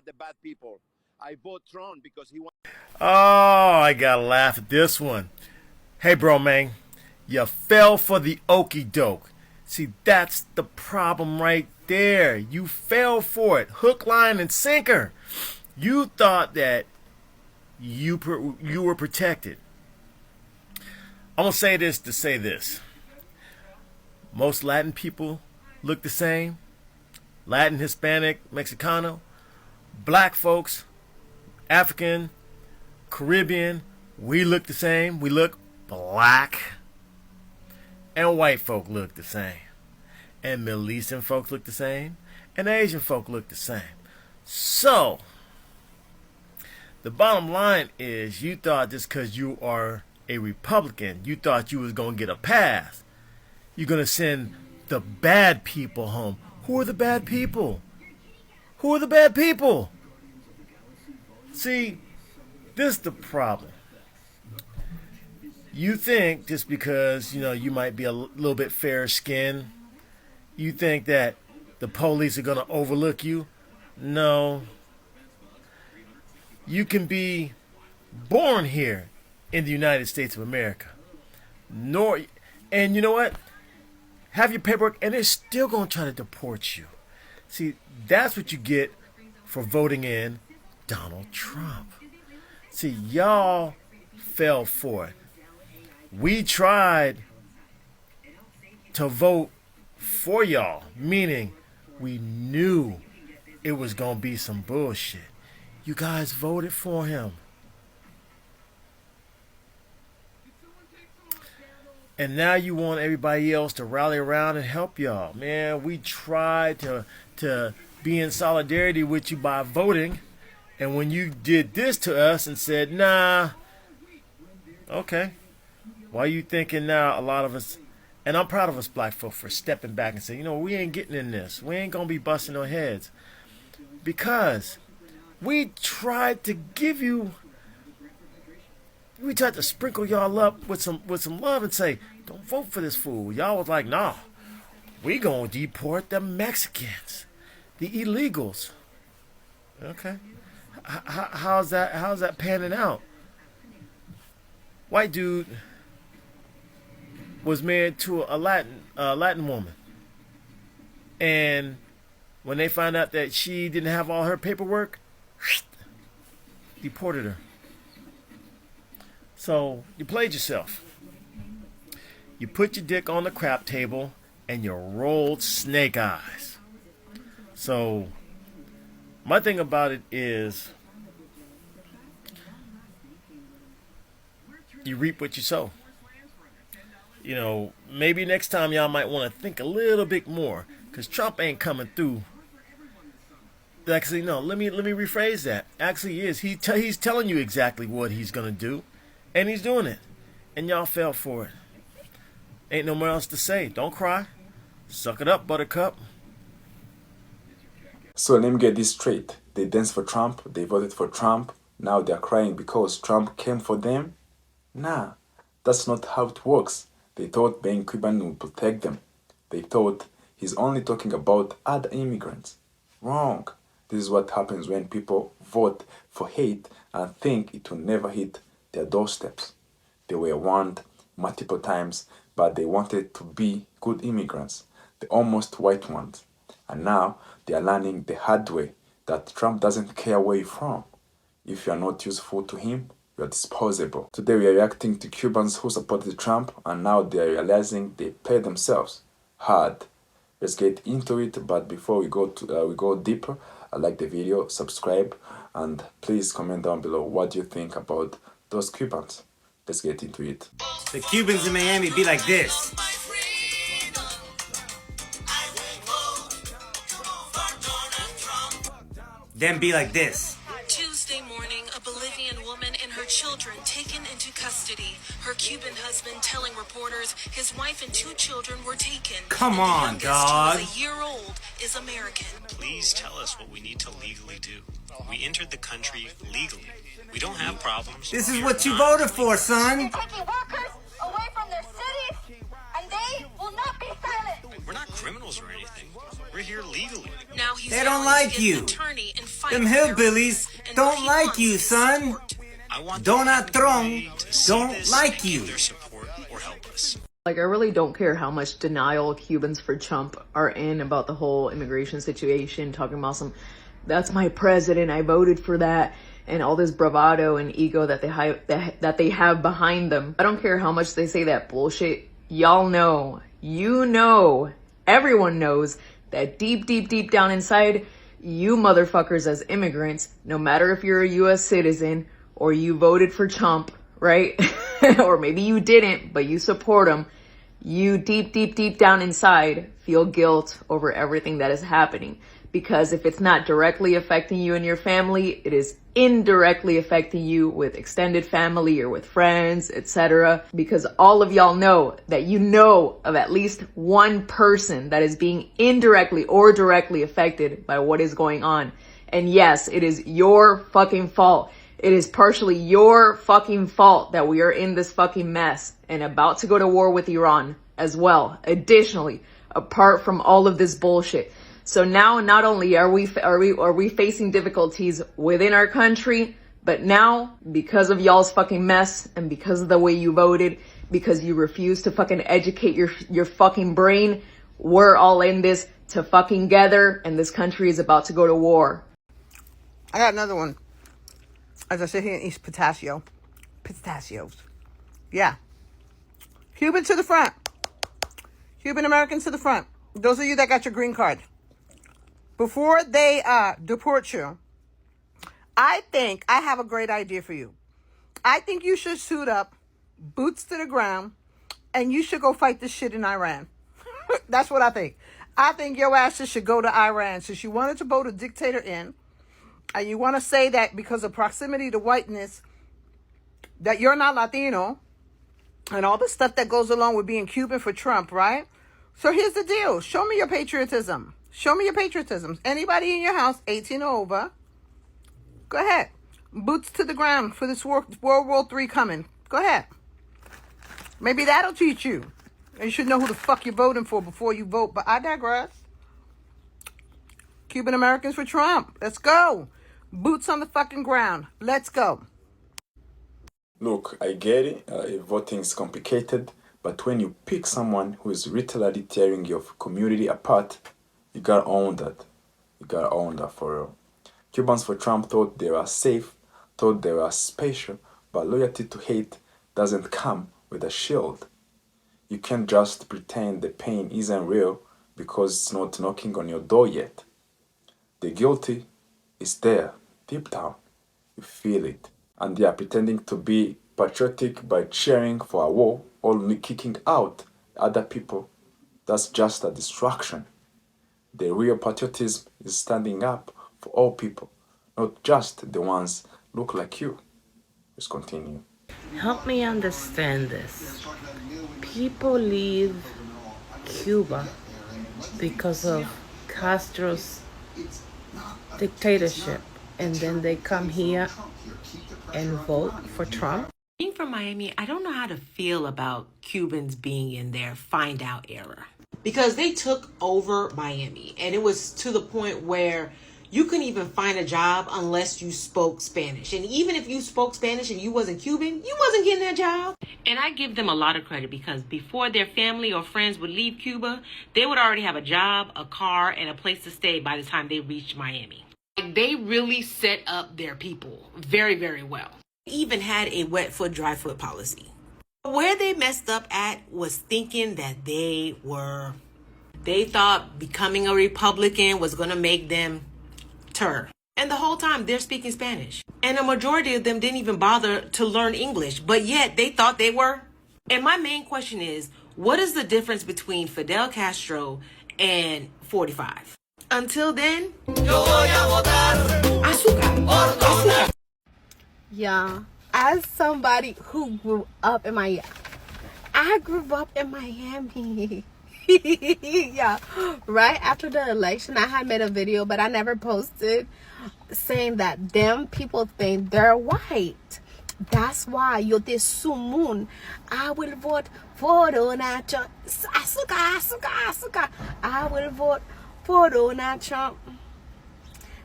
not the bad people. I vote Trump because he wants. Oh, I gotta laugh at this one. Hey, bro, man, you fell for the okey doke. See, that's the problem right there. You fell for it, hook, line, and sinker. You thought that you were protected. I'm gonna say this to say this. Most Latin people look the same. Latin, Hispanic, Mexicano, black folks, African, Caribbean, we look the same. We look black. And white folk look the same. And Middle Eastern folks look the same. And Asian folk look the same. So, the bottom line is you thought just because you are a Republican, you thought you was going to get a pass. You're going to send the bad people home. Who are the bad people? Who are the bad people? See, this is the problem. You think just because, you might be a little bit fair skinned, you think that the police are going to overlook you? No. You can be born here in the United States of America. And you know what? Have your paperwork, and they're still going to try to deport you. See, that's what you get for voting in Donald Trump. See, y'all fell for it. We tried to vote for y'all, meaning we knew it was going to be some bullshit. You guys voted for him. And now you want everybody else to rally around and help y'all. Man, we tried to be in solidarity with you by voting. And when you did this to us and said, nah, okay. Why are you thinking now a lot of us, and I'm proud of us black folk for stepping back and saying, we ain't getting in this. We ain't going to be busting our heads. Because we tried to we tried to sprinkle y'all up with some love and say, don't vote for this fool. Y'all was like, nah, we gonna deport the Mexicans, the illegals. Okay, how's that panning out? White dude was married to a Latin woman, and when they found out that she didn't have all her paperwork, deported her. So you played yourself. You put your dick on the crap table and you rolled snake eyes. So my thing about it is you reap what you sow. Maybe next time y'all might want to think a little bit more, because Trump ain't coming through. Actually, no, let me rephrase that. Actually, he is. He's telling you exactly what he's going to do. And he's doing it. And y'all fell for it. Ain't no more else to say. Don't cry. Suck it up, buttercup. So let me get this straight. They danced for Trump. They voted for Trump. Now they're crying because Trump came for them? Nah, that's not how it works. They thought being Cuban would protect them. They thought he's only talking about other immigrants. Wrong. This is what happens when people vote for hate and think it will never hit their doorsteps. They were warned multiple times, but they wanted to be good immigrants, the almost white ones. And now they are learning the hard way that Trump doesn't care where you're from. If you are not useful to him, you are disposable. Today we are reacting to Cubans who supported Trump, and now they are realizing they play themselves hard. Let's get into it, but before we go deeper, like the video, subscribe, and please comment down below what you think about those Cubans. Let's get into it. The Cubans in Miami be like this. Then be like this. Tuesday morning, a Bolivian woman and her children taken into custody. Her Cuban husband telling reporters his wife and 2 children were taken. Come and on, the youngest, dog. who is a year old, is American. Please tell us what we need to legally do. We entered the country legally. We don't have problems. This is what you voted for, son. They're taking workers away from their cities, and they will not be silent. We're not criminals or anything. We're here legally. Now he's They don't vowing like to get you. an attorney and fight Them for their hillbillies rights, and don't what he like wants you, is son. support. I want Donald the Trump community to see don't this like and you. give their support or help us. Like, I really don't care how much denial Cubans for Trump are in about the whole immigration situation, talking about that's my president, I voted for that, and all this bravado and ego that they have behind them. I don't care how much they say that bullshit. Y'all know, everyone knows that deep down inside, you motherfuckers as immigrants, no matter if you're a US citizen or you voted for Trump, right? Or maybe you didn't, but you support him. You deep down inside feel guilt over everything that is happening. Because if it's not directly affecting you and your family, it is indirectly affecting you with extended family or with friends, etc. Because all of y'all know that you know of at least one person that is being indirectly or directly affected by what is going on. And yes, it is your fucking fault. It is partially your fucking fault that we are in this fucking mess and about to go to war with Iran as well. Additionally, apart from all of this bullshit. So now not only are we facing difficulties within our country, but now because of y'all's fucking mess and because of the way you voted, because you refuse to fucking educate your fucking brain, we're all in this to fucking together, and this country is about to go to war. I got another one. As I sit here and eat pistachios. Yeah. Cuban to the front. Cuban Americans to the front. Those of you that got your green card. Before they deport you, I think I have a great idea for you. I think you should suit up, boots to the ground, and you should go fight this shit in Iran. That's what I think. I think your asses should go to Iran. Since you wanted to vote a dictator in, and you want to say that because of proximity to whiteness, that you're not Latino, and all the stuff that goes along with being Cuban for Trump, right? So here's the deal. Show me your patriotism. Show me your patriotism. Anybody in your house, 18 or over, go ahead. Boots to the ground for this World War III coming. Go ahead. Maybe that'll teach you. And you should know who the fuck you're voting for before you vote. But I digress. Cuban Americans for Trump. Let's go. Boots on the fucking ground. Let's go. Look, I get it. Voting is complicated. But when you pick someone who is literally tearing your community apart, you gotta own that. You gotta own that for real. Cubans for Trump thought they were safe, thought they were special, but loyalty to hate doesn't come with a shield. You can't just pretend the pain isn't real because it's not knocking on your door yet. The guilty is there, deep down. You feel it. And they are pretending to be patriotic by cheering for a war or kicking out other people. That's just a distraction. The real patriotism is standing up for all people, not just the ones look like you. Let's continue. Help me understand this. People leave Cuba because of Castro's dictatorship, and then they come here and vote for Trump. Being from Miami, I don't know how to feel about Cubans being in their find out era. Because they took over Miami, and it was to the point where you couldn't even find a job unless you spoke Spanish. And even if you spoke Spanish and you wasn't Cuban, you wasn't getting that job. And I give them a lot of credit because before their family or friends would leave Cuba, they would already have a job, a car, and a place to stay by the time they reached Miami. Like, they really set up their people very, very well. They even had a wet foot, dry foot policy. Where they messed up at was thinking that they thought becoming a Republican was going to make them turn. And the whole time they're speaking Spanish. And a majority of them didn't even bother to learn English, but yet they thought they were. And my main question is, what is the difference between Fidel Castro and 45? Until then, azúcar. Yeah, as somebody who grew up in Miami, I grew up in Miami. Yeah, right after the election, I had made a video, but I never posted, saying that them people think they're white. That's why yo te sumun. I will vote for Donald Trump. Azúcar. I will vote for Donald Trump.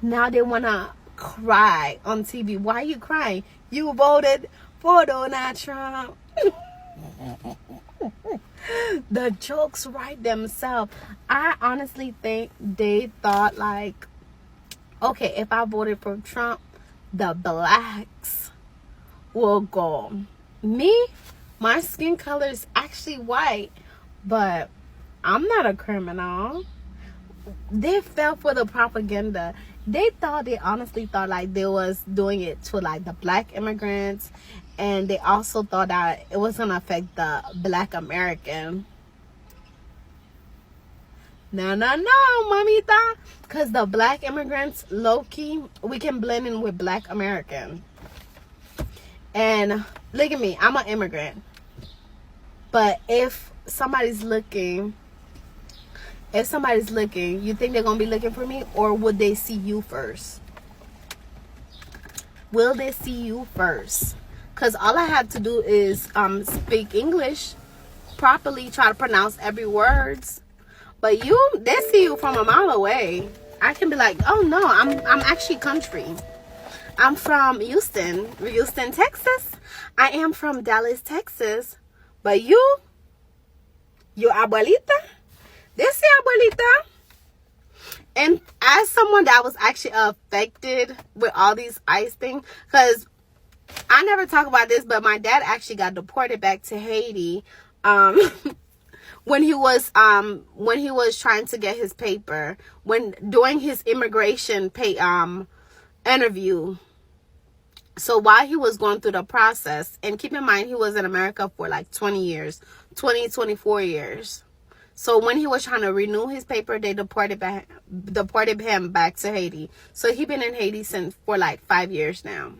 Now they want to cry on TV. Why are you crying? You voted for Donald Trump. The jokes write themselves. I honestly think they thought like, okay, if I voted for Trump, the blacks will go. Me, my skin color is actually white, but I'm not a criminal. They fell for the propaganda. They honestly thought like they was doing it to like the black immigrants, and they also thought that it was gonna affect the black American. No, mamita, because the black immigrants, low-key, we can blend in with black American. And look at me, I'm an immigrant, but if somebody's looking, you think they're gonna be looking for me, or would they see you first? Will they see you first? Because all I have to do is speak English properly, try to pronounce every words. But they see you from a mile away. I can be like, oh no, I'm actually country. I'm from Houston, Texas. I am from Dallas, Texas. But your abuelita? They say abuelita. And as someone that was actually affected with all these ICE things, because I never talk about this, but my dad actually got deported back to Haiti when he was trying to get his paper, during his immigration interview. So while he was going through the process, and keep in mind he was in America for like 24 years. So when he was trying to renew his paper, they deported him back to Haiti. So he's been in Haiti for like 5 years now.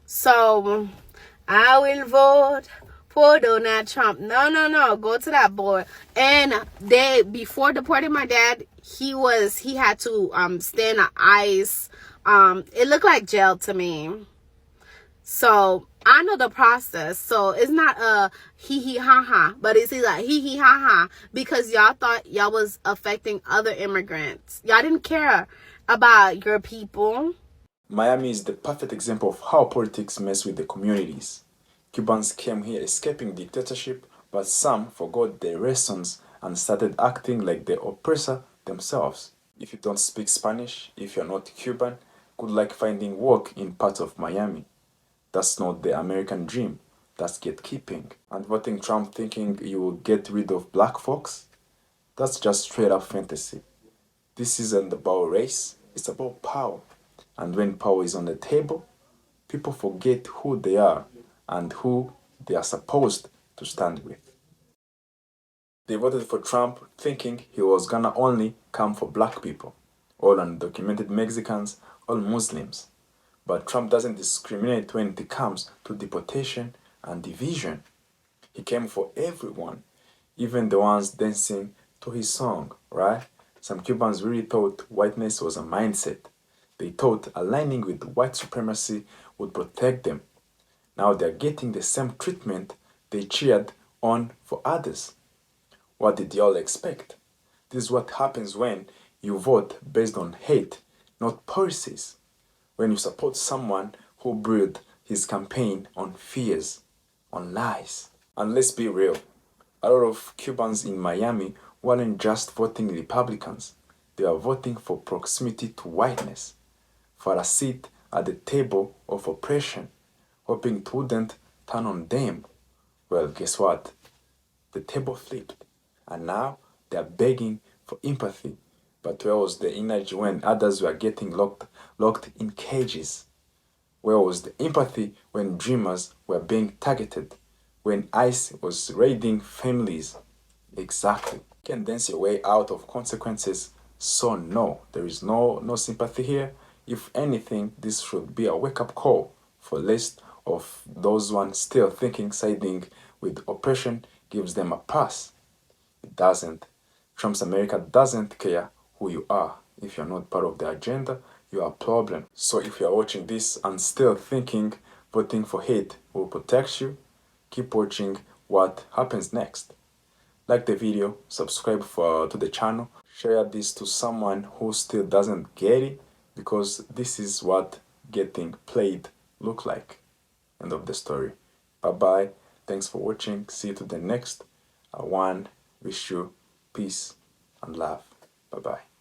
So I will vote for Donald Trump. No, go to that board. And before deporting my dad, he had to stay in ICE. It looked like jail to me. So I know the process. So it's not a hee ha ha, but it's like hee ha ha, because y'all thought y'all was affecting other immigrants. Y'all didn't care about your people. Miami is the perfect example of how politics mess with the communities. Cubans came here escaping dictatorship, but some forgot their lessons and started acting like the oppressor themselves. If you don't speak Spanish, if you're not Cuban, good luck finding work in parts of Miami. That's not the American dream. That's gatekeeping. And voting Trump thinking you will get rid of black folks? That's just straight up fantasy. This isn't about race, it's about power. And when power is on the table, people forget who they are and who they are supposed to stand with. They voted for Trump thinking he was gonna only come for black people, all undocumented Mexicans, all Muslims. But Trump doesn't discriminate when it comes to deportation and division. He came for everyone, even the ones dancing to his song, right? Some Cubans really thought whiteness was a mindset. They thought aligning with white supremacy would protect them. Now they're getting the same treatment they cheered on for others. What did y'all expect? This is what happens when you vote based on hate, not policies. When you support someone who built his campaign on fears, on lies. And let's be real, a lot of Cubans in Miami weren't just voting Republicans. They are voting for proximity to whiteness, for a seat at the table of oppression, hoping it wouldn't turn on them. Well, guess what? The table flipped, and now they are begging for empathy. But where was the energy when others were getting locked in cages? Where was the empathy when dreamers were being targeted? When ICE was raiding families? Exactly. You can dance your way out of consequences. So no, there is no sympathy here. If anything, this should be a wake-up call for list of those ones still thinking siding with oppression gives them a pass. It doesn't. Trump's America doesn't care who you are. If you're not part of the agenda, you are a problem. So if you're watching this and still thinking voting for hate will protect you, keep watching what happens next. Like the video, subscribe to the channel, share this to someone who still doesn't get it, because this is what getting played look like. End of the story. Bye bye. Thanks for watching. See you to the next one. Wish you peace and love. Bye bye.